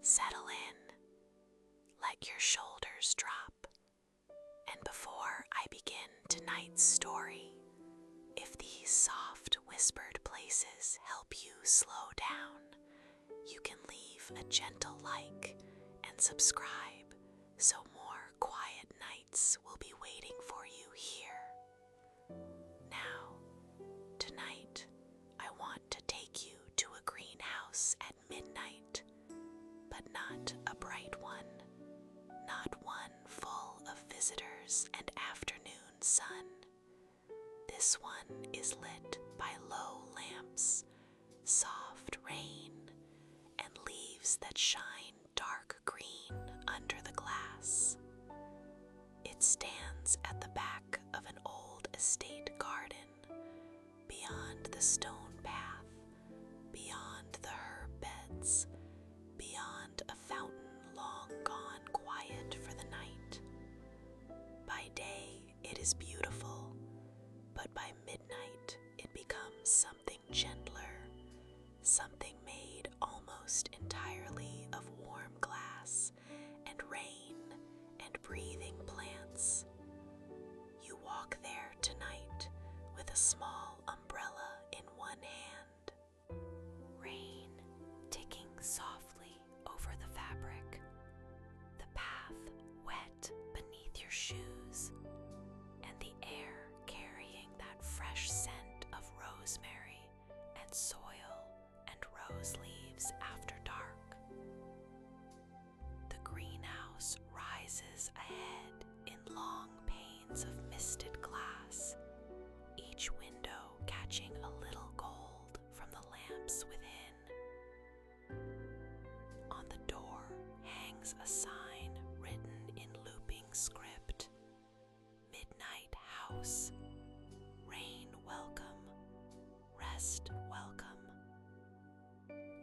Settle in. Let your shoulders drop. And before I begin tonight's story, if these soft whispered places help you slow down, you can leave a gentle like and subscribe so more quiet nights will be waiting for you here. Now, tonight, I want to take you to a greenhouse at midnight, but not a bright one, not one full of visitors and afternoon sun. This one is lit by low lamps, soft rain, and leaves that shine dark green under the glass. It stands at the back of an old estate garden, beyond the stone path, beyond the herb beds, beyond a fountain long gone quiet for the night. By day it is beautiful, but by midnight it becomes something gentler, something made almost entirely of warm glass and rain and breathing plants. You walk there tonight with a small umbrella in one hand. Rain ticking softly over the fabric, the path wet beneath your shoes, and the air carrying that fresh scent of rosemary and soil and rose leaves after dark. The greenhouse rises ahead in long panes of misted glass, each window catching a little gold from the lamps within. On the door hangs a sign written in looping script: Midnight House. Rain welcome, rest welcome.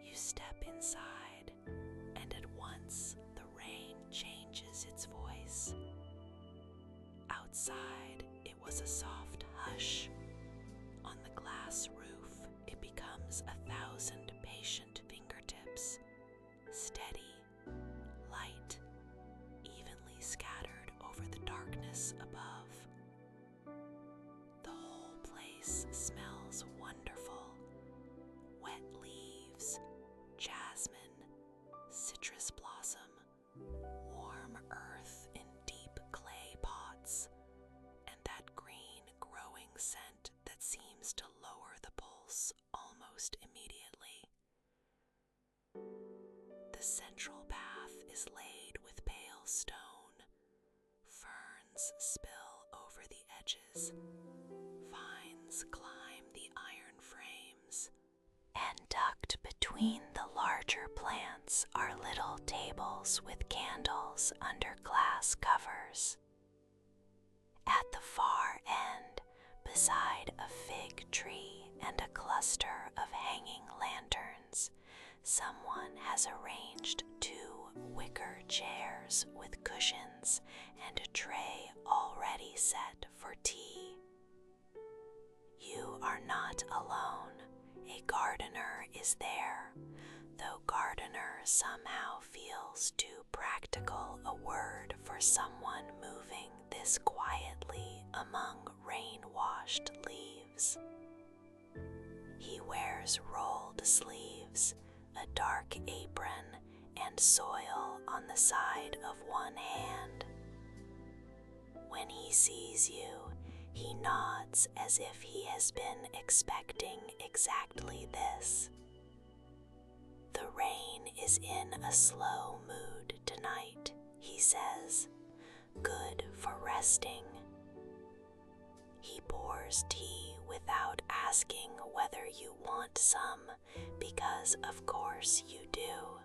You step inside, and at once the rain changes its voice. Outside it was a soft hush. On the glass roof it becomes 1,000 patient fingertips, steady, light, evenly scattered over the darkness above. The whole place smells wonderful: wet leaves, jasmine, citrus blossom, warm earth in deep clay pots, and that green growing scent that seems to lower the pulse almost immediately. The central path is laid with pale stone. Ferns spill over the edges. Vines climb the iron frames. And tucked between the larger plants are little tables with candles under glass covers. At the far end, beside a fig tree and a cluster of hanging lanterns, someone has arranged 2 wicker chairs with cushions and a tray already set for tea. You are not alone. A gardener is there, though gardener somehow feels too practical a word for someone moving this quietly among rain-washed leaves. He wears rolled sleeves, a dark apron, and soil on the side of one hand. When he sees you, he nods as if he has been expecting exactly this. The rain is in a slow mood tonight, he says, good for resting. He pours tea without asking whether you want some, because of course you do.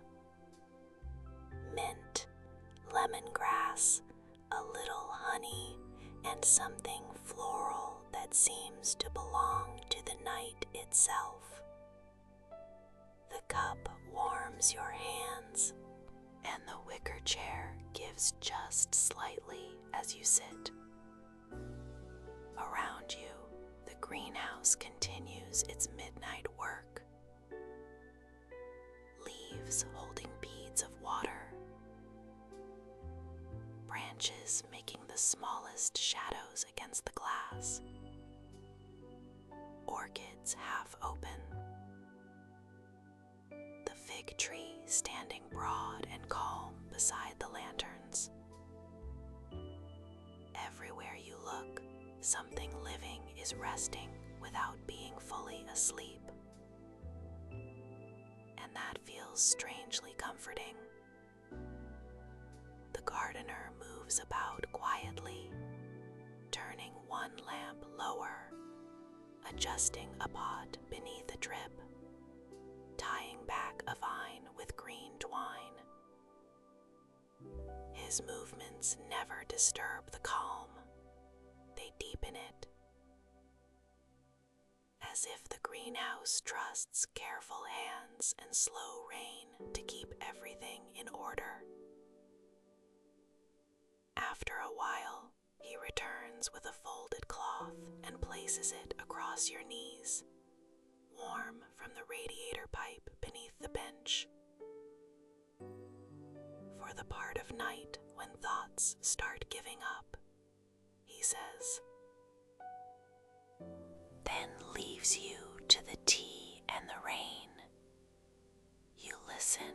Mint, lemongrass, a little honey, and something floral that seems to belong to the night itself. The cup warms your hands, and the wicker chair gives just slightly as you sit. Around you, the greenhouse continues its midnight work. Leaves holding beads of water branches making the smallest shadows against the glass. Orchids half open. The fig tree standing broad and calm beside the lanterns. Everywhere you look, something living is resting without being fully asleep. And that feels strangely comforting. The gardener moves about quietly, turning one lamp lower, adjusting a pot beneath a drip, tying back a vine with green twine. His movements never disturb the calm, they deepen it. As if the greenhouse trusts careful hands and slow rain to keep everything in order. After a while, he returns with a folded cloth and places it across your knees, warm from the radiator pipe beneath the bench. For the part of night when thoughts start giving up, he says, then leaves you to the tea and the rain. You listen,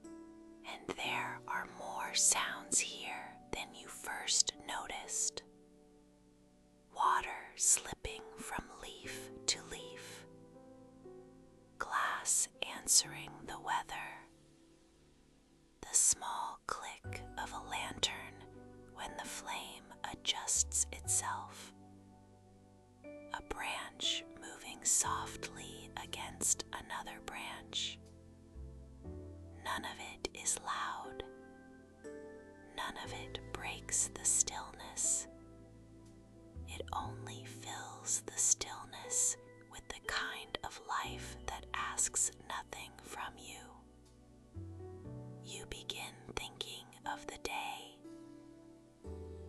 and there are more sounds here than you first noticed. Water slipping from leaf to leaf, glass answering the weather, the small click of a lantern when the flame adjusts itself, a branch moving softly against another branch. None of it is loud. None of it breaks the stillness. It only fills the stillness with the kind of life that asks nothing from you. You begin thinking of the day,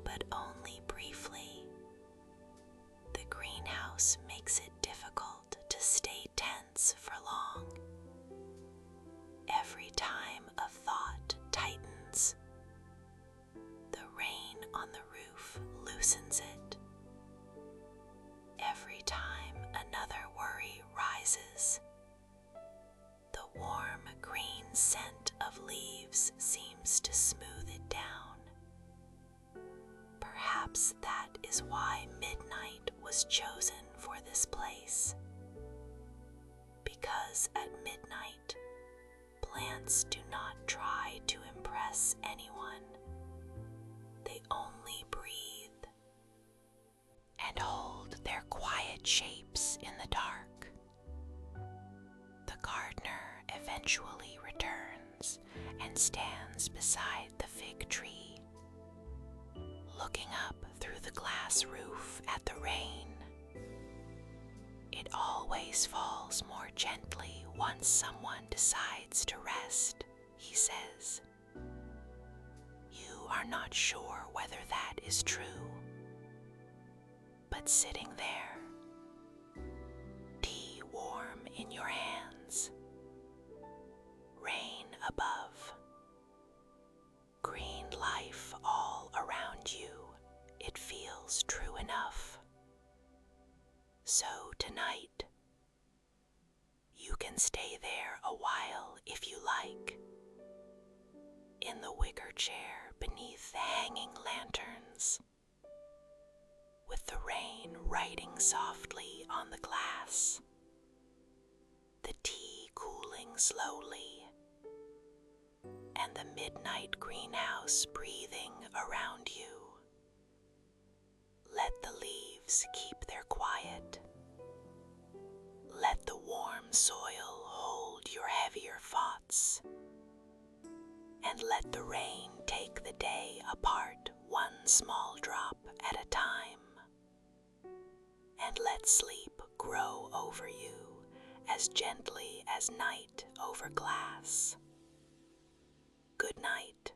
but only briefly. The greenhouse makes it difficult to stay tense for long. Every time a thought tightens, the rain on the roof loosens it. Every time another worry rises, the warm green scent of leaves seems to smooth it down. Perhaps that is why midnight was chosen for this place. Because at midnight, plants do not try to impress anyone. They only breathe and hold their quiet shapes in the dark. The gardener eventually returns and stands beside the fig tree, looking up through the glass roof at the rain. It always falls more gently once someone decides to rest, he says. You are not sure whether that is true, but sitting there, tea warm in your hands, rain above, green life all around you, it feels true enough. So tonight, you can stay there a while if you like, in the wicker chair beneath the hanging lanterns, with the rain writing softly on the glass, the tea cooling slowly, and the midnight greenhouse breathing around you. Let the leaves keep their quiet. Let the warm soil hold your heavier thoughts. And let the rain take the day apart one small drop at a time. And let sleep grow over you as gently as night over glass. Good night.